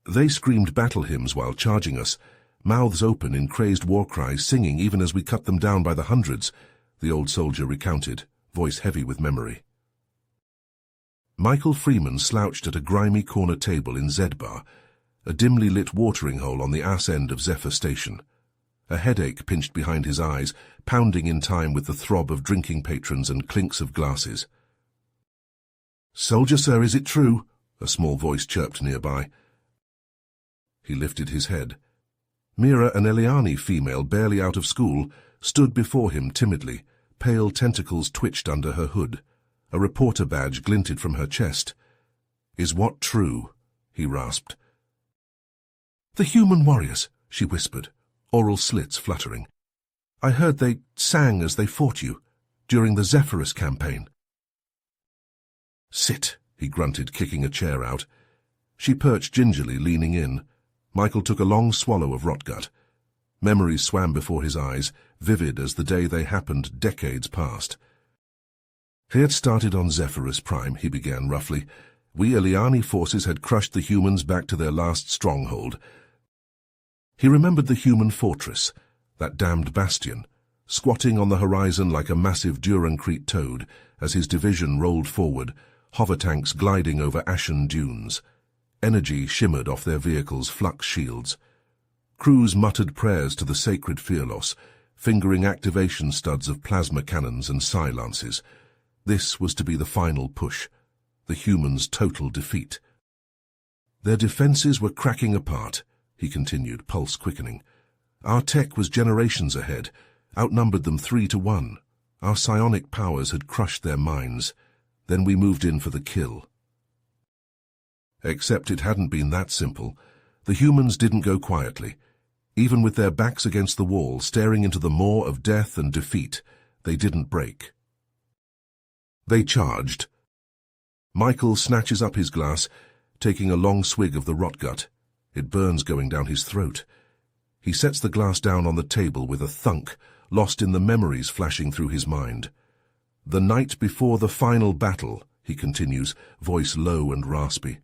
They screamed battle hymns while charging us, mouths open in crazed war cries, singing even as we cut them down by the hundreds, the old soldier recounted, voice heavy with memory. Michael Freeman slouched at a grimy corner table in Z-Bar, a dimly lit watering hole on the ass end of Zephyr Station. A headache pinched behind his eyes, pounding in time with the throb of drinking patrons and clinks of glasses. "Soldier, sir, is it true?" a small voice chirped nearby. He lifted his head. Mira, an Eliani female barely out of school, stood before him timidly. Pale tentacles twitched under her hood. A reporter badge glinted from her chest. "Is what true?" he rasped. "The human warriors," she whispered, oral slits fluttering. "I heard they sang as they fought you, during the Zephyrus campaign." "Sit," he grunted, kicking a chair out. She perched gingerly, leaning in. Michael took a long swallow of rotgut. Memories swam before his eyes, vivid as the day they happened decades past. "He had started on Zephyrus Prime," he began roughly. "We Eliani forces had crushed the humans back to their last stronghold." He remembered the human fortress, that damned bastion, squatting on the horizon like a massive Durancrete toad as his division rolled forward, hover tanks gliding over ashen dunes. Energy shimmered off their vehicles' flux shields. Crews muttered prayers to the sacred Fearlos, fingering activation studs of plasma cannons and psi-lances. This was to be the final push, the humans' total defeat. "Their defenses were cracking apart," he continued, pulse quickening. "Our tech was generations ahead, outnumbered them 3-1. Our psionic powers had crushed their minds. Then we moved in for the kill." Except it hadn't been that simple. The humans didn't go quietly. Even with their backs against the wall, staring into the maw of death and defeat, they didn't break. They charged. Michael snatches up his glass, taking a long swig of the rotgut. It burns going down his throat. He sets the glass down on the table with a thunk, lost in the memories flashing through his mind. "The night before the final battle," he continues, voice low and raspy.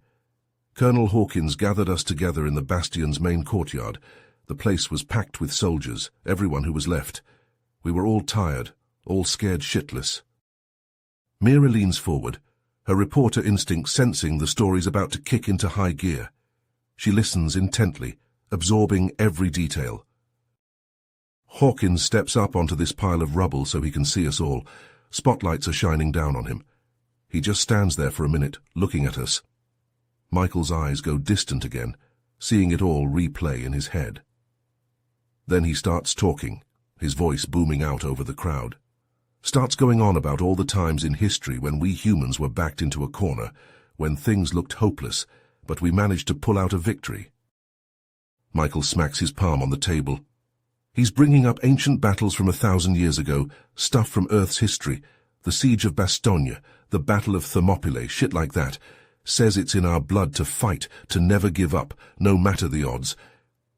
"Colonel Hawkins gathered us together in the bastion's main courtyard. The place was packed with soldiers, everyone who was left. We were all tired, all scared shitless." Mira leans forward, her reporter instinct sensing the story's about to kick into high gear. She listens intently, absorbing every detail. Hawkins steps up onto this pile of rubble so he can see us all. Spotlights are shining down on him. He just stands there for a minute, looking at us. Michael's eyes go distant again, seeing it all replay in his head. Then he starts talking, his voice booming out over the crowd. Starts going on about all the times in history when we humans were backed into a corner, when things looked hopeless, but we managed to pull out a victory. Michael smacks his palm on the table. He's bringing up ancient battles from 1,000 years ago, stuff from Earth's history, the siege of Bastogne, the Battle of Thermopylae, shit like that. Says it's in our blood to fight, to never give up, no matter the odds.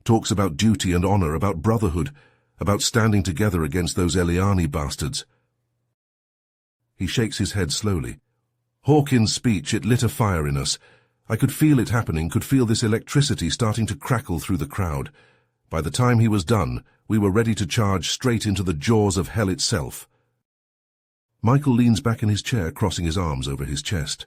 Talks about duty and honor, about brotherhood, about standing together against those Eliani bastards. He shakes his head slowly. Hawkins' speech, it lit a fire in us. I could feel it happening, could feel this electricity starting to crackle through the crowd. By the time he was done, we were ready to charge straight into the jaws of hell itself. Michael leans back in his chair, crossing his arms over his chest.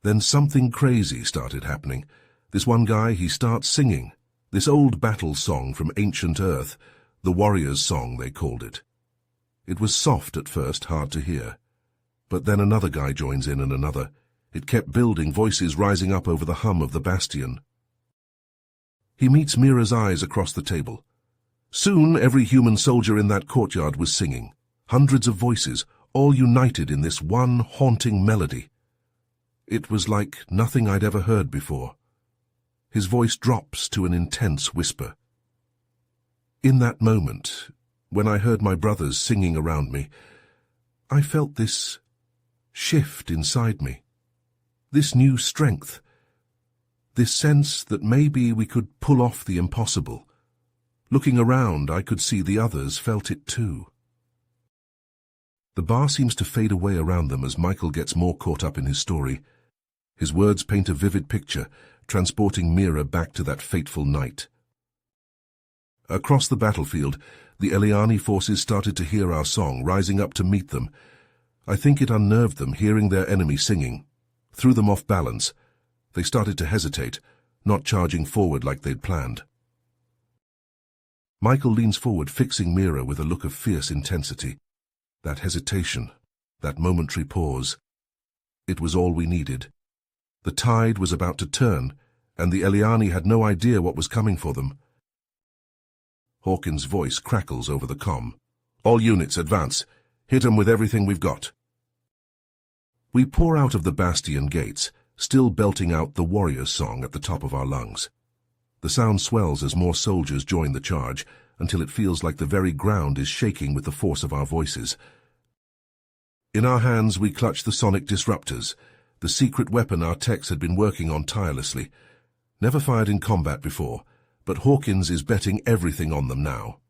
Then something crazy started happening. This one guy, he starts singing. This old battle song from ancient Earth, the warrior's song, they called it. It was soft at first, hard to hear. But then another guy joins in and another. It kept building, voices rising up over the hum of the bastion. He meets Mira's eyes across the table. Soon every human soldier in that courtyard was singing. Hundreds of voices, all united in this one haunting melody. It was like nothing I'd ever heard before. His voice drops to an intense whisper. In that moment, when I heard my brothers singing around me, I felt this shift inside me, this new strength, this sense that maybe we could pull off the impossible. Looking around, I could see the others felt it too. The bar seems to fade away around them as Michael gets more caught up in his story. His words paint a vivid picture, transporting Mira back to that fateful night. Across the battlefield, the Eliani forces started to hear our song, rising up to meet them. I think it unnerved them, hearing their enemy singing. Threw them off balance. They started to hesitate, not charging forward like they'd planned. Michael leans forward, fixing Mira with a look of fierce intensity. That hesitation, that momentary pause. It was all we needed. The tide was about to turn, and the Eliani had no idea what was coming for them. Hawkins' voice crackles over the comm. "All units, advance. Hit 'em with everything we've got." We pour out of the bastion gates, still belting out the warrior's song at the top of our lungs. The sound swells as more soldiers join the charge, until it feels like the very ground is shaking with the force of our voices. In our hands we clutch the sonic disruptors, the secret weapon our techs had been working on tirelessly. Never fired in combat before, but Hawkins is betting everything on them now.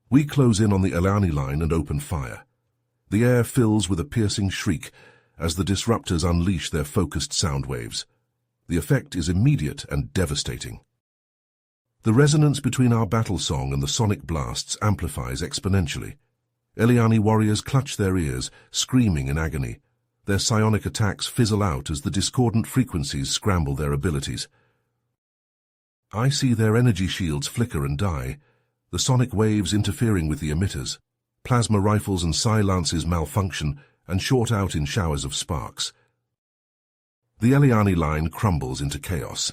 We close in on the Eliani line and open fire. The air fills with a piercing shriek as the disruptors unleash their focused sound waves. The effect is immediate and devastating. The resonance between our battle song and the sonic blasts amplifies exponentially. Eliani warriors clutch their ears, screaming in agony. Their psionic attacks fizzle out as the discordant frequencies scramble their abilities. I see their energy shields flicker and die, the sonic waves interfering with the emitters. Plasma rifles and psi-lances malfunction and short out in showers of sparks. The Eliani line crumbles into chaos.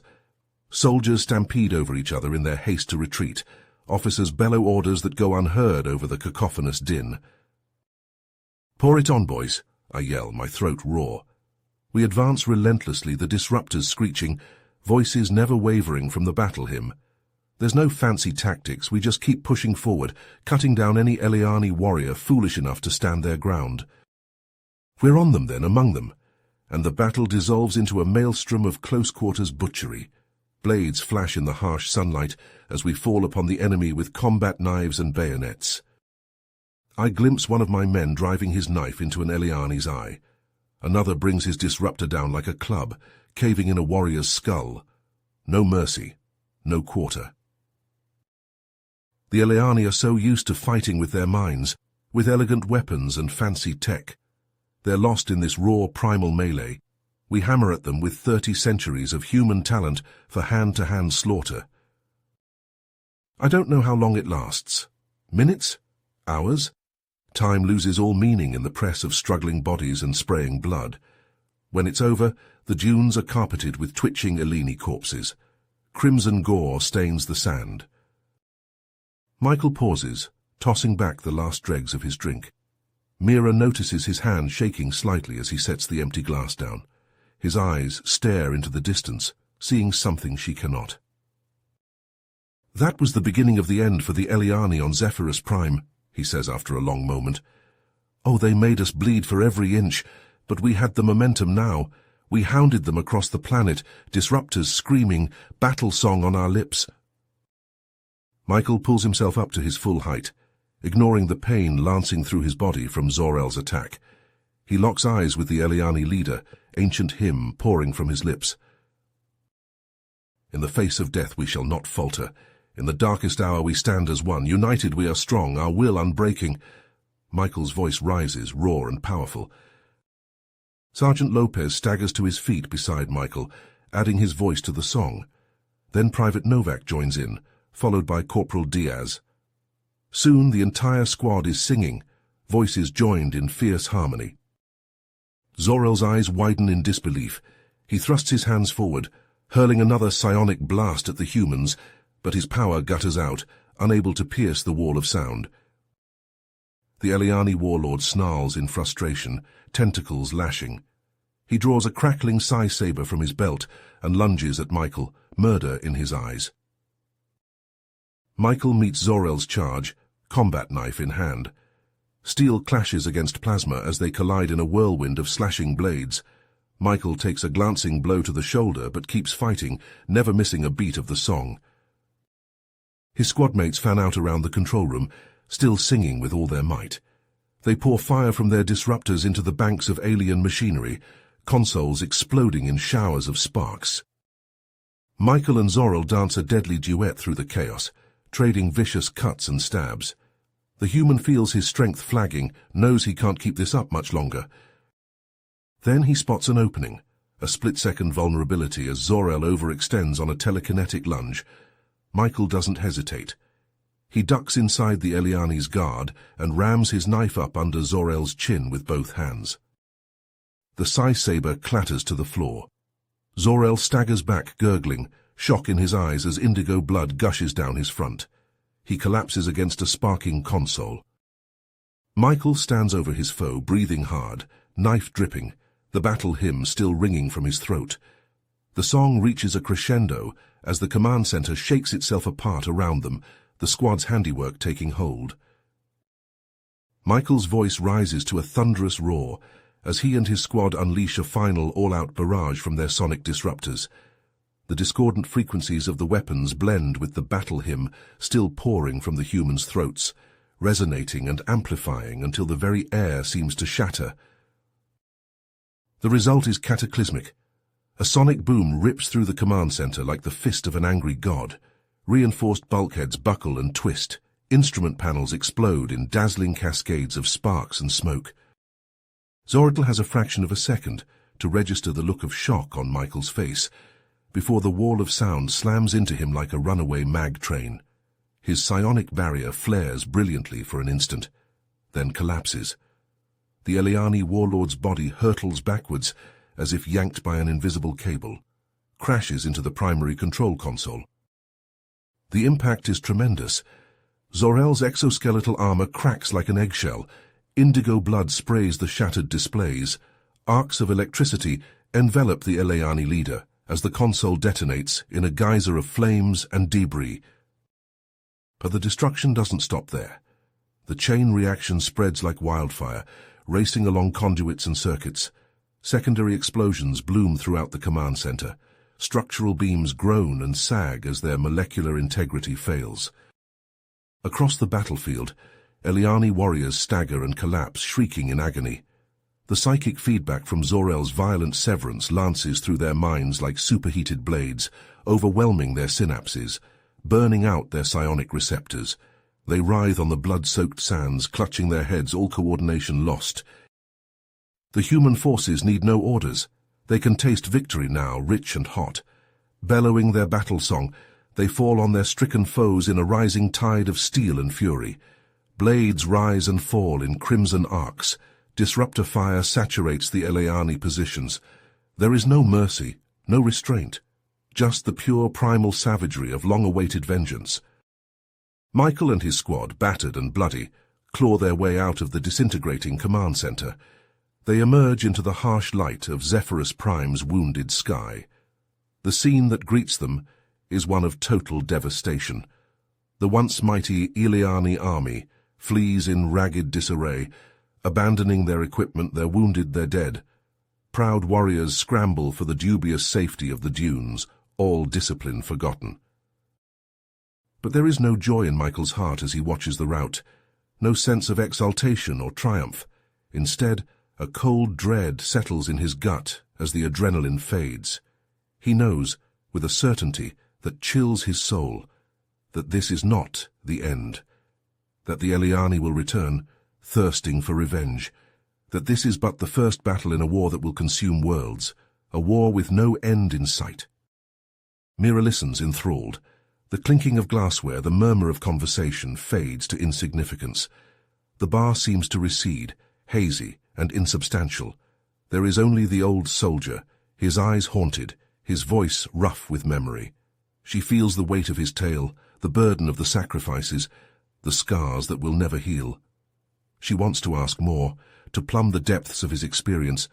Soldiers stampede over each other in their haste to retreat. Officers bellow orders that go unheard over the cacophonous din. "Pour it on, boys," I yell, my throat raw. We advance relentlessly, the disruptors screeching, voices never wavering from the battle hymn. There's no fancy tactics, we just keep pushing forward, cutting down any Eliani warrior foolish enough to stand their ground. We're on them then, among them, and the battle dissolves into a maelstrom of close-quarters butchery. Blades flash in the harsh sunlight as we fall upon the enemy with combat knives and bayonets. I glimpse one of my men driving his knife into an Eliani's eye. Another brings his disruptor down like a club, caving in a warrior's skull. No mercy, no quarter. The Eliani are so used to fighting with their minds, with elegant weapons and fancy tech. They're lost in this raw primal melee. We hammer at them with 30 centuries of human talent for hand-to-hand slaughter. I don't know how long it lasts. Minutes? Hours? Time loses all meaning in the press of struggling bodies and spraying blood. When it's over, the dunes are carpeted with twitching Eliani corpses. Crimson gore stains the sand. Michael pauses, tossing back the last dregs of his drink. Mira notices his hand shaking slightly as he sets the empty glass down. His eyes stare into the distance, seeing something she cannot. "That was the beginning of the end for the Eliani on Zephyrus Prime," he says after a long moment. "Oh, they made us bleed for every inch, but we had the momentum now. We hounded them across the planet, disruptors screaming, battle song on our lips." Michael pulls himself up to his full height, ignoring the pain lancing through his body from Zor-El's attack. He locks eyes with the Eliani leader, ancient hymn pouring from his lips. "In the face of death we shall not falter. In the darkest hour we stand as one. United we are strong, our will unbreaking." Michael's voice rises, raw and powerful. Sergeant Lopez staggers to his feet beside Michael, adding his voice to the song. Then Private Novak joins in, followed by Corporal Diaz. Soon the entire squad is singing, voices joined in fierce harmony. Zor-El's eyes widen in disbelief. He thrusts his hands forward, hurling another psionic blast at the humans, but his power gutters out, unable to pierce the wall of sound. The Eliani warlord snarls in frustration, tentacles lashing. He draws a crackling psi-saber from his belt and lunges at Michael, murder in his eyes. Michael meets Zor-El's charge, combat knife in hand. Steel clashes against plasma as they collide in a whirlwind of slashing blades. Michael takes a glancing blow to the shoulder but keeps fighting, never missing a beat of the song. His squadmates fan out around the control room, still singing with all their might. They pour fire from their disruptors into the banks of alien machinery, consoles exploding in showers of sparks. Michael and Zorel dance a deadly duet through the chaos, trading vicious cuts and stabs. The human feels his strength flagging, knows he can't keep this up much longer. Then he spots an opening, a split-second vulnerability as Zorel overextends on a telekinetic lunge. Michael doesn't hesitate. He ducks inside the Eliani's guard and rams his knife up under Zorel's chin with both hands. The Psi-saber clatters to the floor. Zorel staggers back, gurgling, shock in his eyes as indigo blood gushes down his front. He collapses against a sparking console. Michael stands over his foe, breathing hard, knife dripping, the battle hymn still ringing from his throat. The song reaches a crescendo as the command center shakes itself apart around them, the squad's handiwork taking hold. Michael's voice rises to a thunderous roar as he and his squad unleash a final all-out barrage from their sonic disruptors. The discordant frequencies of the weapons blend with the battle hymn still pouring from the humans' throats, resonating and amplifying until the very air seems to shatter. The result is cataclysmic. A sonic boom rips through the command center like the fist of an angry god. Reinforced bulkheads buckle and twist. Instrument panels explode in dazzling cascades of sparks and smoke. Zorel has a fraction of a second to register the look of shock on Michael's face before the wall of sound slams into him like a runaway mag train. His psionic barrier flares brilliantly for an instant, then collapses. The Eliani warlord's body hurtles backwards as if yanked by an invisible cable, crashes into the primary control console. The impact is tremendous. Zorel's exoskeletal armor cracks like an eggshell. Indigo blood sprays the shattered displays. Arcs of electricity envelop the Eliani leader as the console detonates in a geyser of flames and debris. But the destruction doesn't stop there. The chain reaction spreads like wildfire, racing along conduits and circuits. Secondary explosions bloom throughout the command center. Structural beams groan and sag as their molecular integrity fails. Across the battlefield, Eliani warriors stagger and collapse, shrieking in agony. The psychic feedback from Zorel's violent severance lances through their minds like superheated blades, overwhelming their synapses, burning out their psionic receptors. They writhe on the blood-soaked sands, clutching their heads, all coordination lost. The human forces need no orders. They can taste victory now, rich and hot. Bellowing their battle song, they fall on their stricken foes in a rising tide of steel and fury. Blades rise and fall in crimson arcs. Disruptor fire saturates the Eliani positions. There is no mercy, no restraint, just the pure primal savagery of long-awaited vengeance. Michael and his squad, battered and bloody, claw their way out of the disintegrating command center. They emerge into the harsh light of Zephyrus Prime's wounded sky. The scene that greets them is one of total devastation. The once mighty Eliani army flees in ragged disarray, abandoning their equipment, their wounded, their dead. Proud warriors scramble for the dubious safety of the dunes, all discipline forgotten. But there is no joy in Michael's heart as he watches the rout, no sense of exultation or triumph. Instead, a cold dread settles in his gut as the adrenaline fades. He knows, with a certainty that chills his soul, that this is not the end, that the Eliani will return, thirsting for revenge, that this is but the first battle in a war that will consume worlds, a war with no end in sight. Mira listens enthralled. The clinking of glassware, the murmur of conversation fades to insignificance. The bar seems to recede, hazy and insubstantial. There is only the old soldier, his eyes haunted, his voice rough with memory. She feels the weight of his tale, the burden of the sacrifices, the scars that will never heal. She wants to ask more, to plumb the depths of his experience,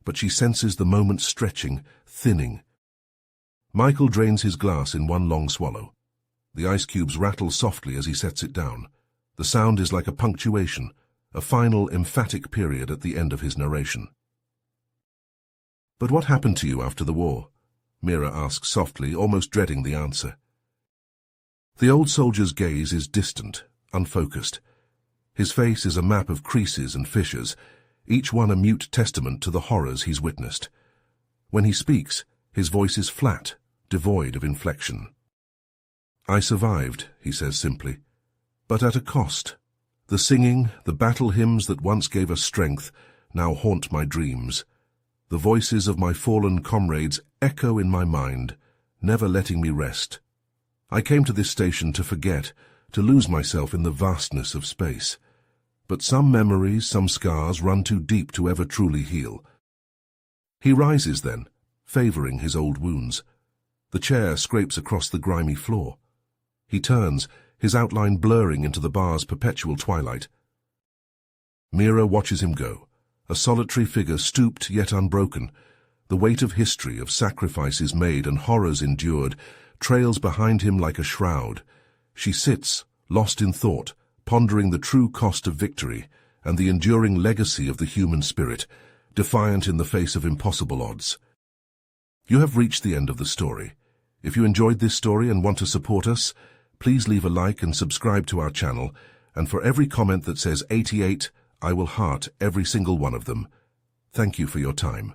but she senses the moment stretching, thinning. Michael drains his glass in one long swallow. The ice cubes rattle softly as he sets it down. The sound is like a punctuation, a final emphatic period at the end of his narration. "But what happened to you after the war?" Mira asks softly, almost dreading the answer. The old soldier's gaze is distant, unfocused. His face is a map of creases and fissures, each one a mute testament to the horrors he's witnessed. When he speaks, his voice is flat, devoid of inflection. "I survived," he says simply, "but at a cost. The singing, the battle hymns that once gave us strength, now haunt my dreams. The voices of my fallen comrades echo in my mind, never letting me rest. I came to this station to forget, to lose myself in the vastness of space. But some memories, some scars run too deep to ever truly heal." He rises then, favoring his old wounds. The chair scrapes across the grimy floor. He turns, his outline blurring into the bar's perpetual twilight. Mira watches him go, a solitary figure stooped yet unbroken. The weight of history, of sacrifices made and horrors endured, trails behind him like a shroud. She sits, lost in thought, pondering the true cost of victory and the enduring legacy of the human spirit, defiant in the face of impossible odds. You have reached the end of the story. If you enjoyed this story and want to support us, please leave a like and subscribe to our channel, and for every comment that says 88, I will heart every single one of them. Thank you for your time.